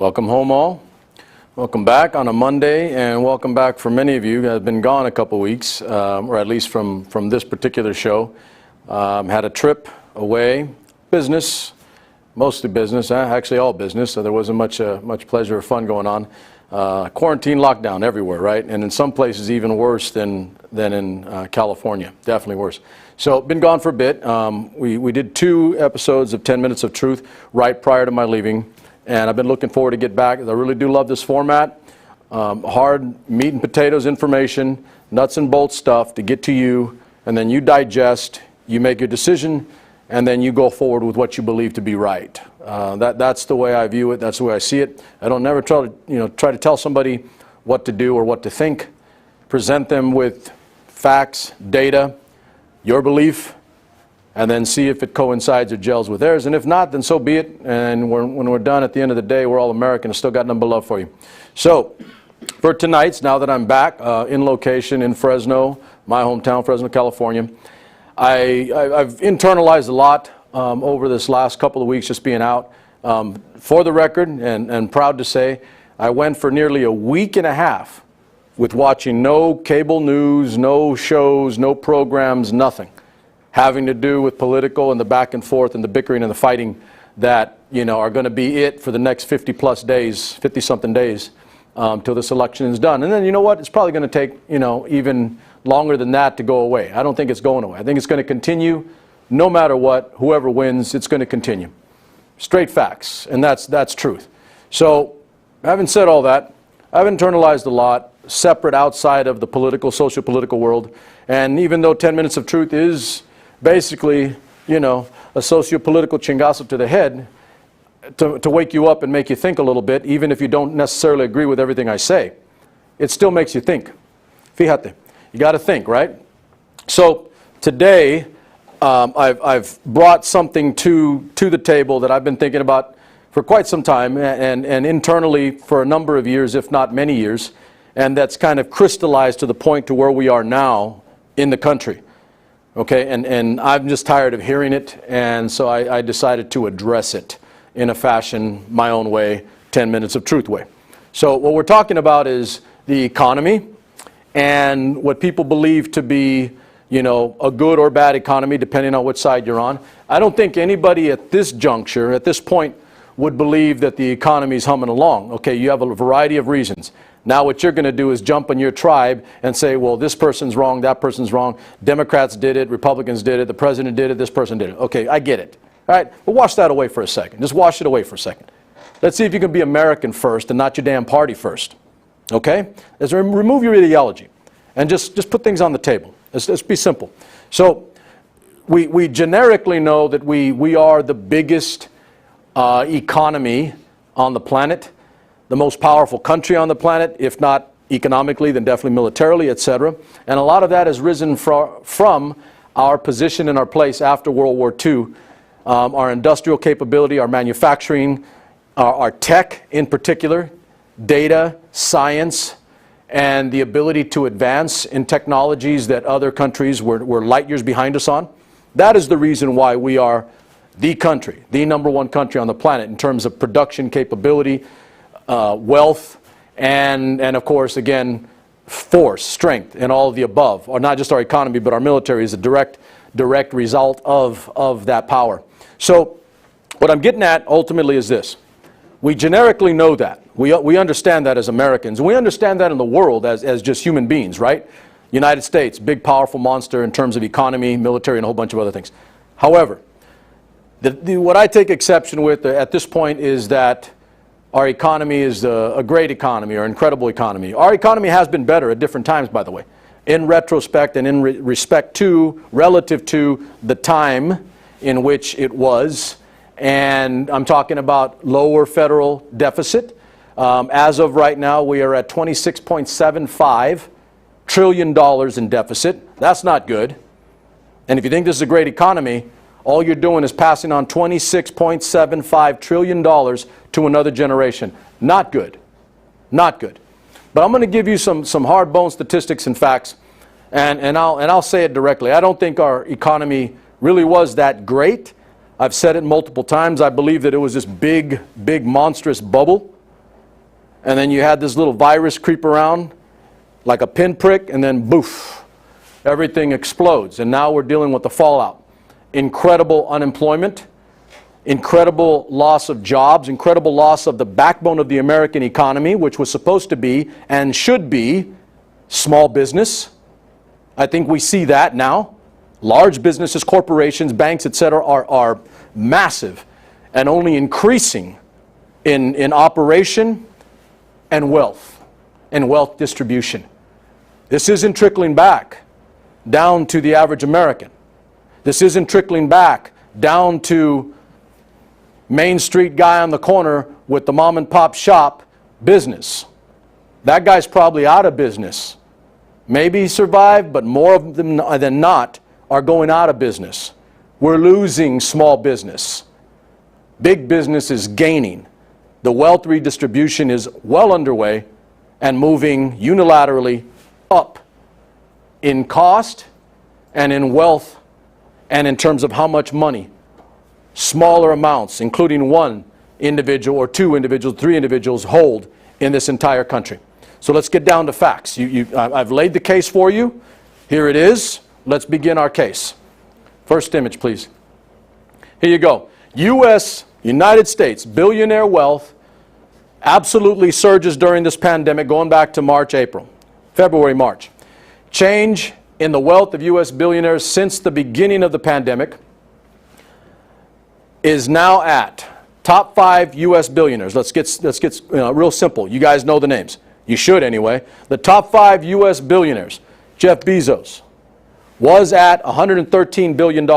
Welcome home all. Welcome back on a Monday, and welcome back for many of you who have been gone a couple weeks, or at least from this particular show. Had a trip away, business, mostly business, actually all business, so there wasn't much pleasure or fun going on. Quarantine lockdown everywhere, right? And in some places even worse than in California, definitely worse. So been gone for a bit. We did 2 episodes of 10 Minutes of Truth right prior to my leaving. And I've been looking forward to get back. I really do love this format. Hard meat and potatoes information, nuts and bolts stuff to get to you, and then you digest, you make your decision, and then you go forward with what you believe to be right. That's the way I view it. That's the way I see it. I don't never try to tell somebody what to do or what to think. Present them with facts, data, your belief, and then see if it coincides or gels with theirs. And if not, then so be it. And when we're done at the end of the day, we're all American and still got nothing but love for you. So for tonight's, now that I'm back in location in Fresno, my hometown, Fresno, California, I've internalized a lot over this last couple of weeks just being out. For the record, and proud to say, I went for nearly a week and a half with watching no cable news, no shows, no programs, nothing having to do with political and the back and forth and the bickering and the fighting that are going to be it for the next 50-plus days, 50-something days, till this election is done. And then you know what? It's probably going to take even longer than that to go away. I don't think it's going away. I think it's going to continue, no matter what. Whoever wins, it's going to continue. Straight facts, and that's truth. So, having said all that, I've internalized a lot, separate outside of the political, socio-political world. And even though 10 Minutes of Truth is basically, a socio-political chingazo to the head to wake you up and make you think a little bit, even if you don't necessarily agree with everything I say, it still makes you think. Fíjate, you got to think, right? So today, I've brought something to the table that I've been thinking about for quite some time, and internally for a number of years, if not many years, and that's kind of crystallized to the point to where we are now in the country. Okay, and I'm just tired of hearing it, and so I decided to address it in a fashion, my own way, 10 Minutes of Truth way. So what we're talking about is the economy and what people believe to be, a good or bad economy, depending on which side you're on. I don't think anybody at this juncture, at this point, would believe that the economy is humming along. Okay, you have a variety of reasons. Now what you're going to do is jump on your tribe and say, well, this person's wrong, that person's wrong. Democrats did it, Republicans did it, the president did it, this person did it. Okay, I get it. All right, but wash that away for a second. Just wash it away for a second. Let's see if you can be American first and not your damn party first. Okay? Let's remove your ideology and just put things on the table. Let's be simple. So we generically know that we are the biggest economy on the planet, the most powerful country on the planet, if not economically, then definitely militarily, etc. And a lot of that has risen from our position and our place after World War II, our industrial capability, our manufacturing, our tech in particular, data, science, and the ability to advance in technologies that other countries were light years behind us on. That is the reason why we are the country, the #1 country on the planet in terms of production capability, wealth, and of course, again, force, strength, and all of the above. Or not just our economy, but our military is a direct result of that power. So what I'm getting at ultimately is this. We generically know that. We understand that as Americans. And we understand that in the world as just human beings, right? United States, big, powerful monster in terms of economy, military, and a whole bunch of other things. However, what I take exception with at this point is that our economy is a great economy or incredible economy. Our economy has been better at different times, by the way, in retrospect and in respect to, relative to the time in which it was. And I'm talking about lower federal deficit. As of right now, we are at $26.75 trillion in deficit. That's not good. And if you think this is a great economy, all you're doing is passing on $26.75 trillion to another generation. Not good. Not good. But I'm going to give you some hard-bone statistics and facts, and I'll say it directly. I don't think our economy really was that great. I've said it multiple times. I believe that it was this big, monstrous bubble and then you had this little virus creep around like a pinprick, and then boof, everything explodes. And now we're dealing with the fallout. Incredible unemployment, incredible loss of jobs, incredible loss of the backbone of the American economy, which was supposed to be and should be small business. I think we see that now. Large businesses, corporations, banks, etc. are massive and only increasing in operation and wealth distribution. This isn't trickling back down to the average American. This isn't trickling back down to Main Street guy on the corner with the mom and pop shop business. That guy's probably out of business. Maybe he survived, but more of them than not are going out of business. We're losing small business. Big business is gaining. The wealth redistribution is well underway and moving unilaterally up in cost and in wealth and in terms of how much money. Smaller amounts, including one individual or two individuals, three individuals hold in this entire country. So let's get down to facts. I've laid the case for you. Here it is. Let's begin our case. First image, please. Here you go. United States, billionaire wealth absolutely surges during this pandemic, going back to March, April, February, March. Change in the wealth of U.S. billionaires since the beginning of the pandemic is now at top 5 U.S. billionaires. Let's get real simple. You guys know the names. You should anyway. The top 5 U.S. billionaires. Jeff Bezos was at $113 billion.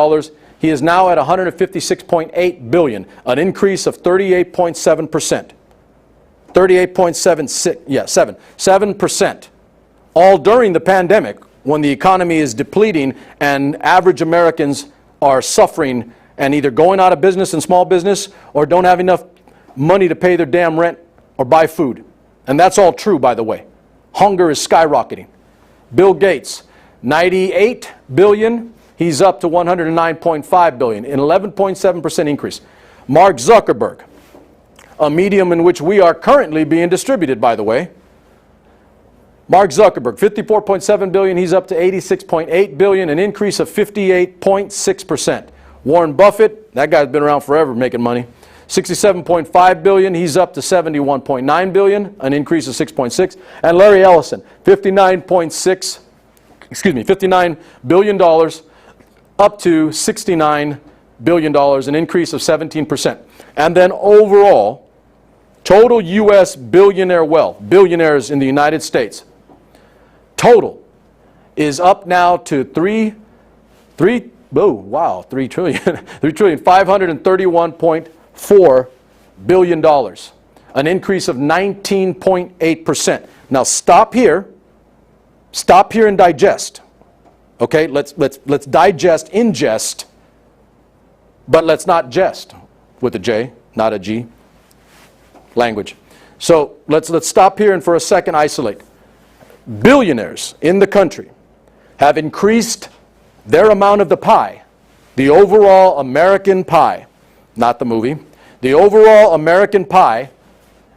He is now at $156.8 billion, an increase of 38.7%. 7%. All during the pandemic, when the economy is depleting and average Americans are suffering and either going out of business and small business or don't have enough money to pay their damn rent or buy food. And that's all true, by the way. Hunger is skyrocketing. Bill Gates, $98 billion. He's up to $109.5 billion, an 11.7% increase. Mark Zuckerberg, a medium in which we are currently being distributed, by the way. Mark Zuckerberg, $54.7 billion. He's up to $86.8 billion, an increase of 58.6%. Warren Buffett, that guy's been around forever making money, $67.5 billion. He's up to $71.9 billion, an increase of 6.6. And Larry Ellison, $59 billion, up to $69 billion, an increase of 17%. And then overall, total U.S. billionaire wealth, billionaires in the United States, total is up now to $3 trillion, $531.4 billion, an increase of 19.8%. Now stop here and digest. Okay, let's digest, ingest, but let's not jest with a J, not a G. Language. So let's stop here and for a second isolate. Billionaires in the country have increased their amount of the pie, the overall American pie, not the movie, the overall American pie.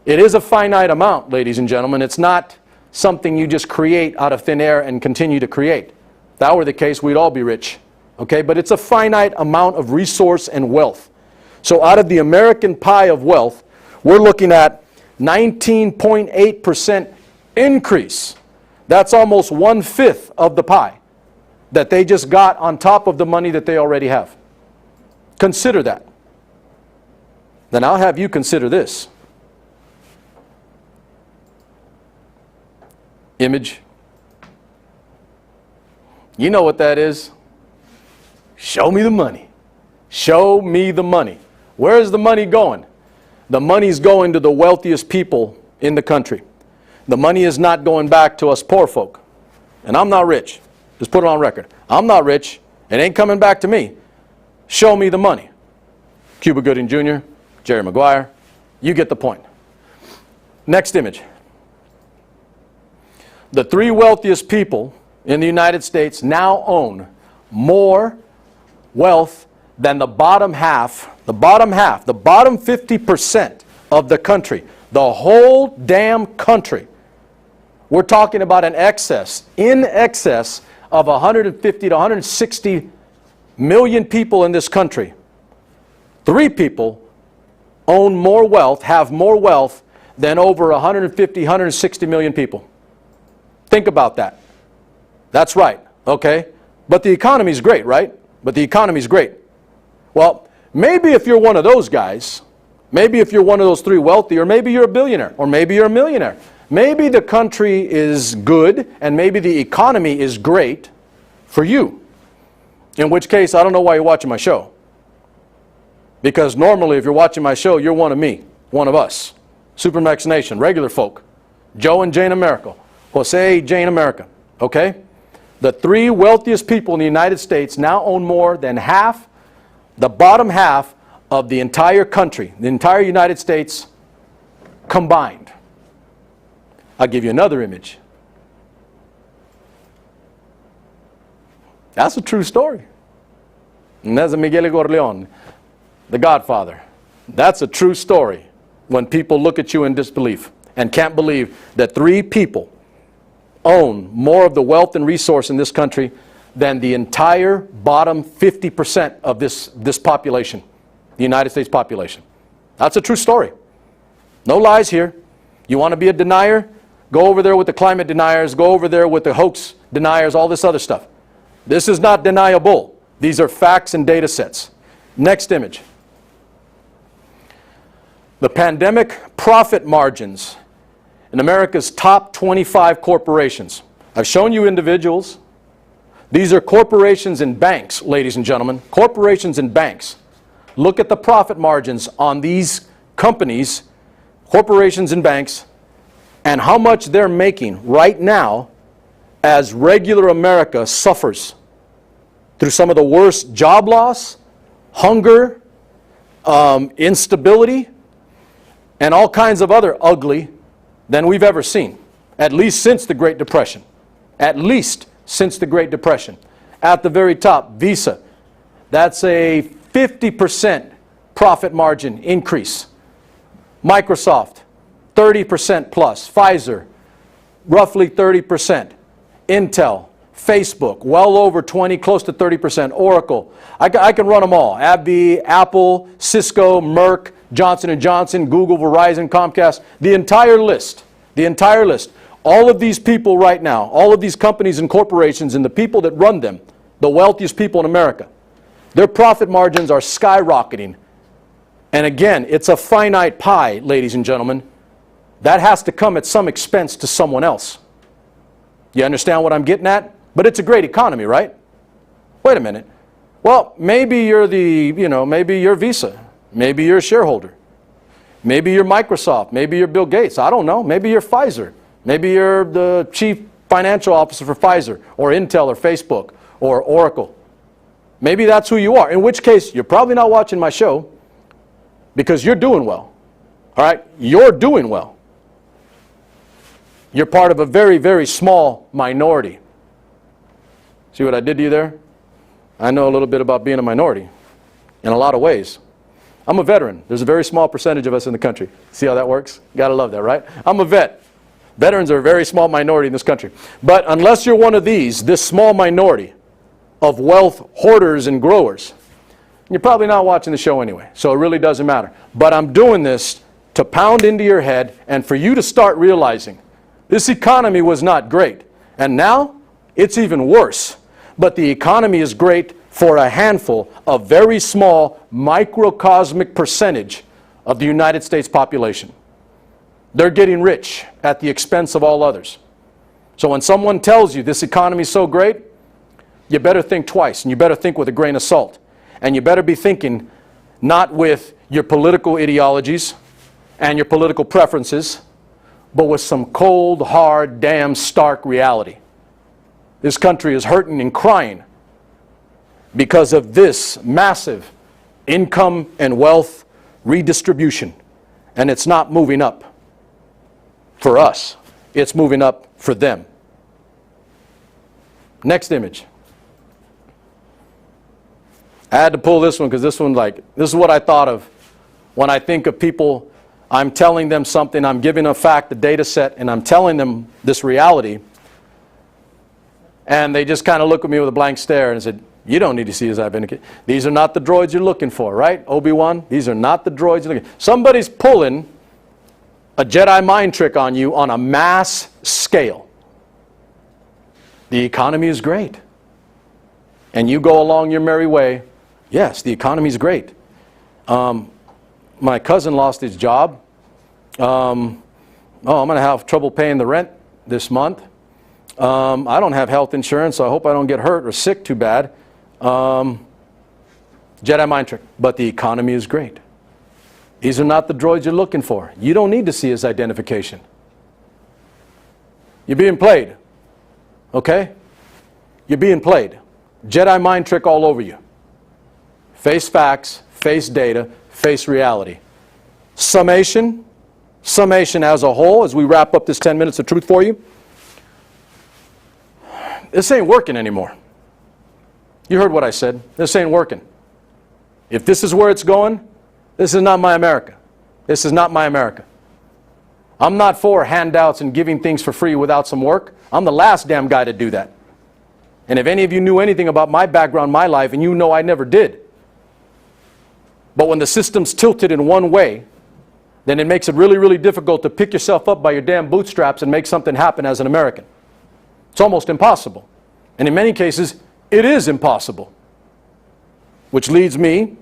It is a finite amount, ladies and gentlemen. It's not something you just create out of thin air and continue to create. If that were the case, we'd all be rich. Okay, but it's a finite amount of resource and wealth. So out of the American pie of wealth, we're looking at 19.8% increase. That's almost 1/5 of the pie that they just got on top of the money that they already have. Consider that. Then I'll have you consider this. Image. You know what that is. Show me the money. Show me the money. Where is the money going? The money's going to the wealthiest people in the country. The money is not going back to us poor folk. And I'm not rich. Just put it on record. I'm not rich. It ain't coming back to me. Show me the money. Cuba Gooding Jr., Jerry Maguire. You get the point. Next image. The 3 wealthiest people in the United States now own more wealth than the bottom half, the bottom 50% of the country. The whole damn country. We're talking about in excess of 150 to 160 million people in this country. 3 people own more wealth, have more wealth than over 150, 160 million people. Think about that. That's right, okay? But the economy's great, right? But the economy's great. Well, maybe if you're one of those guys, maybe if you're one of those 3 wealthy, or maybe you're a billionaire, or maybe you're a millionaire. Maybe the country is good, and maybe the economy is great for you. In which case, I don't know why you're watching my show. Because normally, if you're watching my show, you're one of me, one of us. Supermax Nation, regular folk. Joe and Jane America. Jose, Jane America. Okay? The 3 wealthiest people in the United States now own more than half, the bottom half of the entire country, the entire United States combined. I'll give you another image. That's a true story. And that's Miguel Corleone, the Godfather. That's a true story when people look at you in disbelief and can't believe that 3 people own more of the wealth and resource in this country than the entire bottom 50% of this population, the United States population. That's a true story. No lies here. You want to be a denier? Go over there with the climate deniers. Go over there with the hoax deniers, all this other stuff. This is not deniable. These are facts and data sets. Next image. The pandemic profit margins in America's top 25 corporations. I've shown you individuals. These are corporations and banks, ladies and gentlemen. Corporations and banks. Look at the profit margins on these companies, corporations and banks, and how much they're making right now as regular America suffers through some of the worst job loss, hunger, instability, and all kinds of other ugly than we've ever seen, at least since the Great Depression. At least since the Great Depression. At the very top, Visa. That's a 50% profit margin increase. Microsoft, 30% plus. Pfizer, roughly 30%. Intel, Facebook, well over 20, close to 30%. Oracle, I can run them all. AbbVie, Apple, Cisco, Merck, Johnson & Johnson, Google, Verizon, Comcast, the entire list. The entire list. All of these people right now, all of these companies and corporations and the people that run them, the wealthiest people in America, their profit margins are skyrocketing. And again, it's a finite pie, ladies and gentlemen. That has to come at some expense to someone else. You understand what I'm getting at? But it's a great economy, right? Wait a minute. Well, maybe you're maybe you're Visa. Maybe you're a shareholder. Maybe you're Microsoft. Maybe you're Bill Gates. I don't know. Maybe you're Pfizer. Maybe you're the chief financial officer for Pfizer or Intel or Facebook or Oracle. Maybe that's who you are. In which case, you're probably not watching my show because you're doing well. All right? You're doing well. You're part of a very, very small minority. See what I did to you there? I know a little bit about being a minority in a lot of ways. I'm a veteran. There's a very small percentage of us in the country. See how that works? Gotta love that, right? I'm a vet. Veterans are a very small minority in this country. But unless you're one of these, this small minority of wealth hoarders and growers, you're probably not watching the show anyway. So it really doesn't matter. But I'm doing this to pound into your head and for you to start realizing this economy was not great. And now it's even worse. But the economy is great for a handful, a very small microcosmic percentage of the United States population. They're getting rich at the expense of all others. So when someone tells you this economy is so great, you better think twice, and you better think with a grain of salt. And you better be thinking not with your political ideologies and your political preferences, but with some cold, hard, damn stark reality. This country is hurting and crying because of this massive income and wealth redistribution. And it's not moving up for us. It's moving up for them. Next image. I had to pull this one because this is what I thought of when I think of people I'm telling them something, I'm giving a fact, a data set, and I'm telling them this reality. And they just kind of look at me with a blank stare and said, you don't need to see as I've indicated. These are not the droids you're looking for, right, Obi-Wan? These are not the droids you're looking for. Somebody's pulling a Jedi mind trick on you on a mass scale. The economy is great. And you go along your merry way. Yes, the economy is great. My cousin lost his job. I'm going to have trouble paying the rent this month. I don't have health insurance, so I hope I don't get hurt or sick too bad. Jedi mind trick. But the economy is great. These are not the droids you're looking for. You don't need to see his identification. You're being played. Okay? You're being played. Jedi mind trick all over you. Face facts, face data, face reality. Summation as a whole, as we wrap up this 10 minutes of truth for you. This ain't working anymore. You heard what I said. This ain't working. If this is where it's going, this is not my America. This is not my America. I'm not for handouts and giving things for free without some work. I'm the last damn guy to do that. And if any of you knew anything about my background, my life, and you know I never did. But when the system's tilted in one way, then it makes it really, really difficult to pick yourself up by your damn bootstraps and make something happen as an American. It's almost impossible. And in many cases, it is impossible. Which leads me,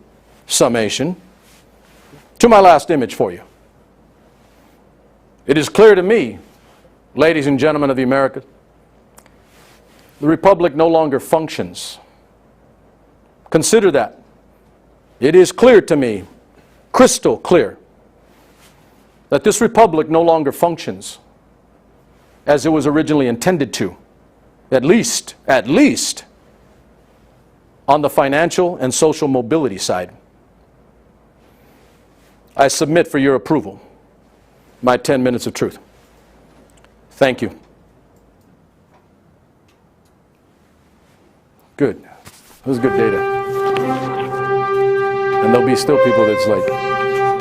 summation, to my last image for you. It is clear to me, ladies and gentlemen of the Americas, the Republic no longer functions. Consider that. It is clear to me, crystal clear, that this Republic no longer functions as it was originally intended to. At least, on the financial and social mobility side. I submit for your approval my 10 minutes of truth. Thank you. Good. That was good data. And there'll be still people that's like,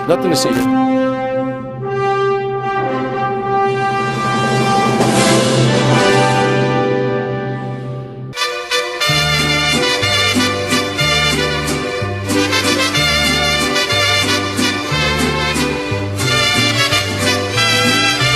nothing to see here.